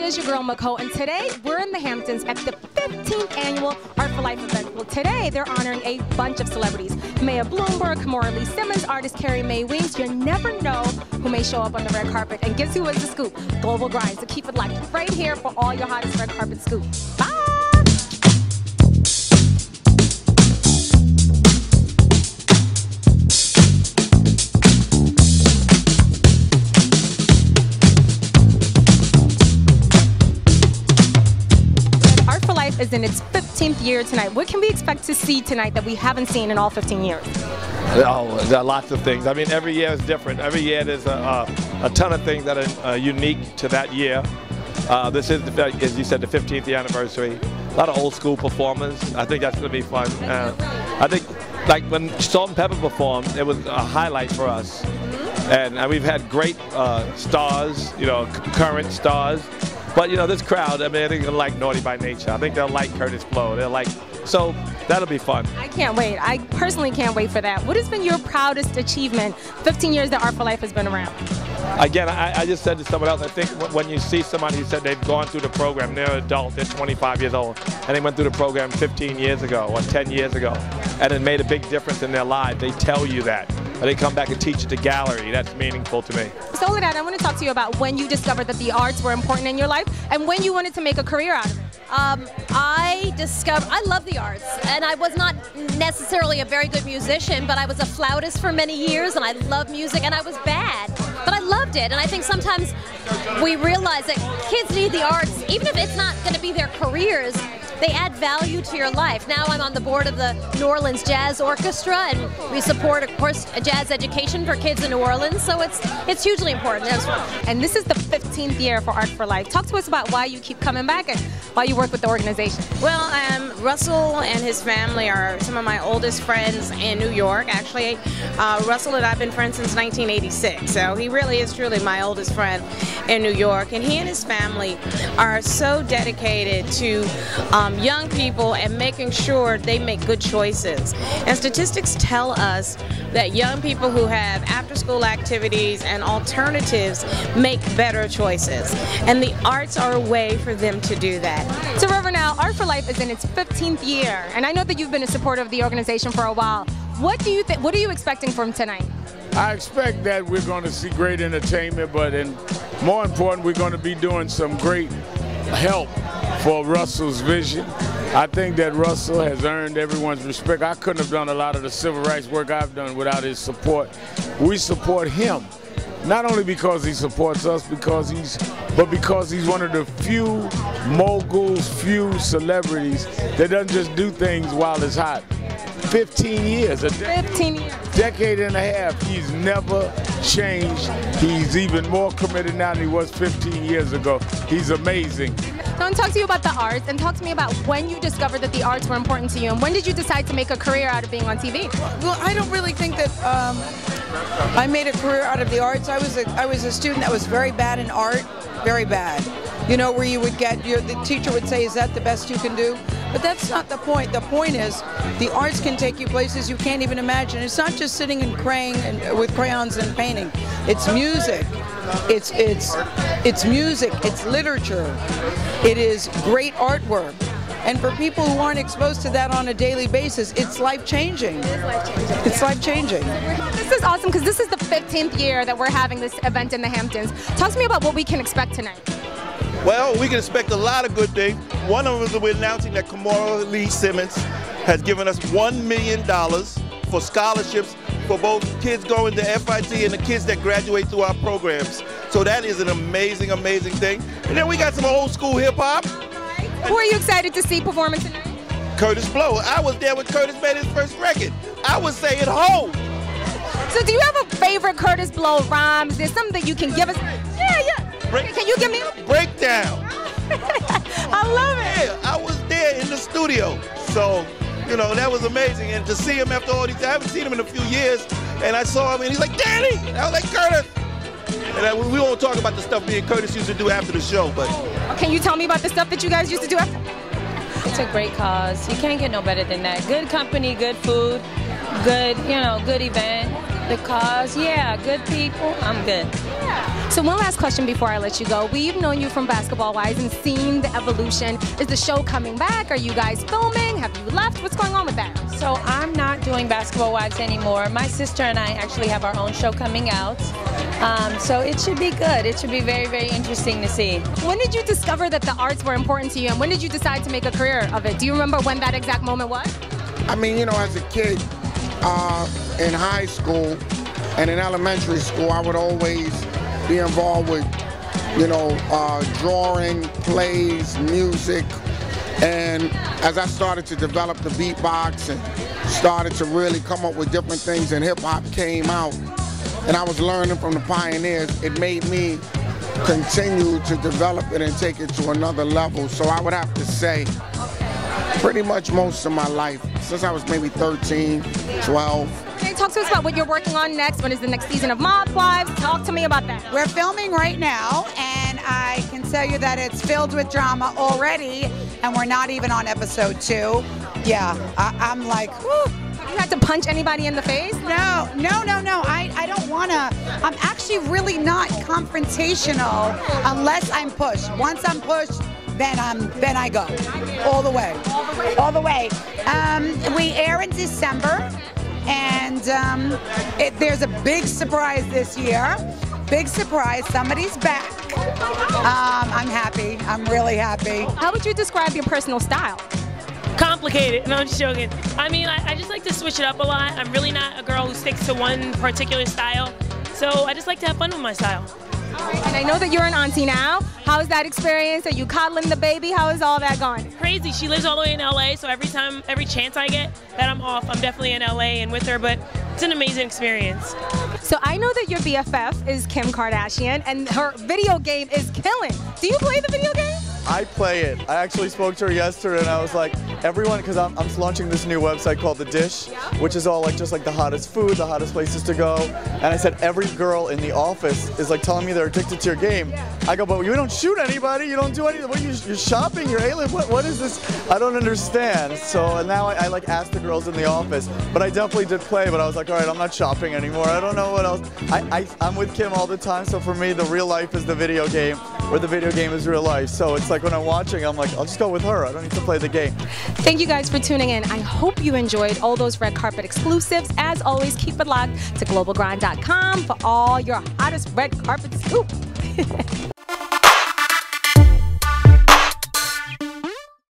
is your girl, Mako, and today we're in the Hamptons at the 15th annual Art for Life event. Well, today they're honoring a bunch of celebrities. Mayor Bloomberg, Russell Simmons, artist Carrie Mae Weems. You never know who may show up on the red carpet. And guess who is the scoop? Global Grind. So keep it locked right here for all your hottest red carpet scoop. Bye! Is in its 15th year tonight. What can we expect to see tonight that we haven't seen in all 15 years? Oh, there are lots of things. I mean, every year is different. Every year there's a ton of things that are unique to that year. This is, as you said, the 15th anniversary. A lot of old school performers. I think that's going to be fun. I think, like when Salt and Pepper performed, it was a highlight for us. And we've had great stars, you know, current stars. But, you know, this crowd, I mean, I think they'll like Naughty by Nature. I think they'll like Curtis Blow. They'll like, so that'll be fun. I can't wait. I personally can't wait for that. What has been your proudest achievement 15 years that Art for Life has been around? Again, I just said to someone else, I think when you see somebody who said they've gone through the program, they're an adult, they're 25 years old, and they went through the program 15 years ago or 10 years ago, and it made a big difference in their lives. They tell you that. Or they come back and teach at the gallery. That's meaningful to me. So with that, I want to talk to you about when you discovered that the arts were important in your life and when you wanted to make a career out of it. I love the arts, and I was not necessarily a very good musician, but I was a flautist for many years, and I loved music, and I was bad, but I loved it. And I think sometimes we realize that kids need the arts, even if it's not going to be their careers. They add value to your life. Now I'm on the board of the New Orleans Jazz Orchestra, and we support, of course, a jazz education for kids in New Orleans, so it's hugely important. And this is the 15th year for Art for Life. Talk to us about why you keep coming back and why you work with the organization. Well, Russell and his family are some of my oldest friends in New York. Actually, Russell and I have been friends since 1986, so he really is truly my oldest friend in New York. And he and his family are so dedicated to young people and making sure they make good choices. And statistics tell us that young people who have after-school activities and alternatives make better choices. And the arts are a way for them to do that. So Reverend, now Art for Life is in its 15th year, and I know that you've been a supporter of the organization for a while. What do you think? What are you expecting from tonight? I expect that we're going to see great entertainment, but more important, we're going to be doing some great help for Russell's vision. I think that Russell has earned everyone's respect. I couldn't have done a lot of the civil rights work I've done without his support. We support him, not only because he supports us, but because he's one of the few moguls, few celebrities that doesn't just do things while it's hot. 15 years, a decade and a half, he's never changed. He's even more committed now than he was 15 years ago. He's amazing. I want to talk to you about the arts, and talk to me about when you discovered that the arts were important to you, and when did you decide to make a career out of being on TV? Well, I don't really think that I made a career out of the arts. I was a student that was very bad in art, very bad. You know, where you would get, the teacher would say, is that the best you can do? But that's not the point. The point is the arts can take you places you can't even imagine. It's not just sitting and praying with crayons and painting. It's music. It's music. It's literature. It is great artwork. And for people who aren't exposed to that on a daily basis, it's life-changing. It's life-changing. This is awesome because this is the 15th year that we're having this event in the Hamptons. Talk to me about what we can expect tonight. Well, we can expect a lot of good things. One of them is that we're announcing that Russell Simmons has given us $1 million for scholarships for both kids going to FIT and the kids that graduate through our programs. So that is an amazing, amazing thing. And then we got some old school hip hop. Who are you excited to see performing tonight? Curtis Blow. I was there when Curtis made his first record. I would say it ho! So do you have a favorite Curtis Blow rhyme? Is there something that you can give us? Yeah. Can you give me a breakdown? I love it. Yeah, I was there in the studio. So, you know, that was amazing. And to see him after all these, I haven't seen him in a few years, and I saw him and he's like, Daddy! And I was like, Curtis! And we won't talk about the stuff me and Curtis used to do after the show, but... Can you tell me about the stuff that you guys used to do after? It's a great cause. You can't get no better than that. Good company, good food, good, good event. Because, yeah, good people, I'm good. So one last question before I let you go. We've known you from basketball-wise and seen the evolution. Is the show coming back? Are you guys filming? Have you left? What's going on with that? So I'm not doing Basketball Wives anymore. My sister and I actually have our own show coming out. So it should be good. It should be very, very interesting to see. When did you discover that the arts were important to you, and when did you decide to make a career of it? Do you remember when that exact moment was? I mean, you know, as a kid, in high school and in elementary school, I would always be involved with, you know, drawing, plays, music. And as I started to develop the beatbox and started to really come up with different things, and hip-hop came out, and I was learning from the pioneers, it made me continue to develop it and take it to another level. So I would have to say, pretty much most of my life, since I was maybe 13, 12. Okay, talk to us about what you're working on next. When is the next season of Mob Wives? Talk to me about that. We're filming right now, and I can tell you that it's filled with drama already, and we're not even on episode 2. Yeah, I'm like, whew. Have you had to punch anybody in the face? No. I don't want to. I'm actually really not confrontational unless I'm pushed. Once I'm pushed, then I go all the way. All the way. We air in December, and there's a big surprise this year. Big surprise. Somebody's back. I'm happy. I'm really happy. How would you describe your personal style? Complicated. No, I'm just joking. I mean, I just like to switch it up a lot. I'm really not a girl who sticks to one particular style. So I just like to have fun with my style. And I know that you're an auntie now. How is that experience? Are you coddling the baby? How is all that going? Crazy. She lives all the way in LA, so every chance I get that I'm off, I'm definitely in LA and with her, but it's an amazing experience. So I know that your BFF is Kim Kardashian, and her video game is killing. Do you play the video game? I play it. I actually spoke to her yesterday, and I was like, everyone, because I'm launching this new website called The Dish, which is all like just like the hottest food, the hottest places to go. And I said, every girl in the office is like telling me they're addicted to your game. I go, but you don't shoot anybody, you don't do anything. What, you're shopping, you're alien. What is this? I don't understand. So now I like ask the girls in the office, but I definitely did play. But I was like, all right, I'm not shopping anymore. I don't know what else. I'm with Kim all the time. So for me, the real life is the video game, where the video game is real life. So it's like when I'm watching, I'm like, I'll just go with her. I don't need to play the game. Thank you guys for tuning in. I hope you enjoyed all those red carpet exclusives. As always, keep it locked to globalgrind.com for all your hottest red carpet scoop.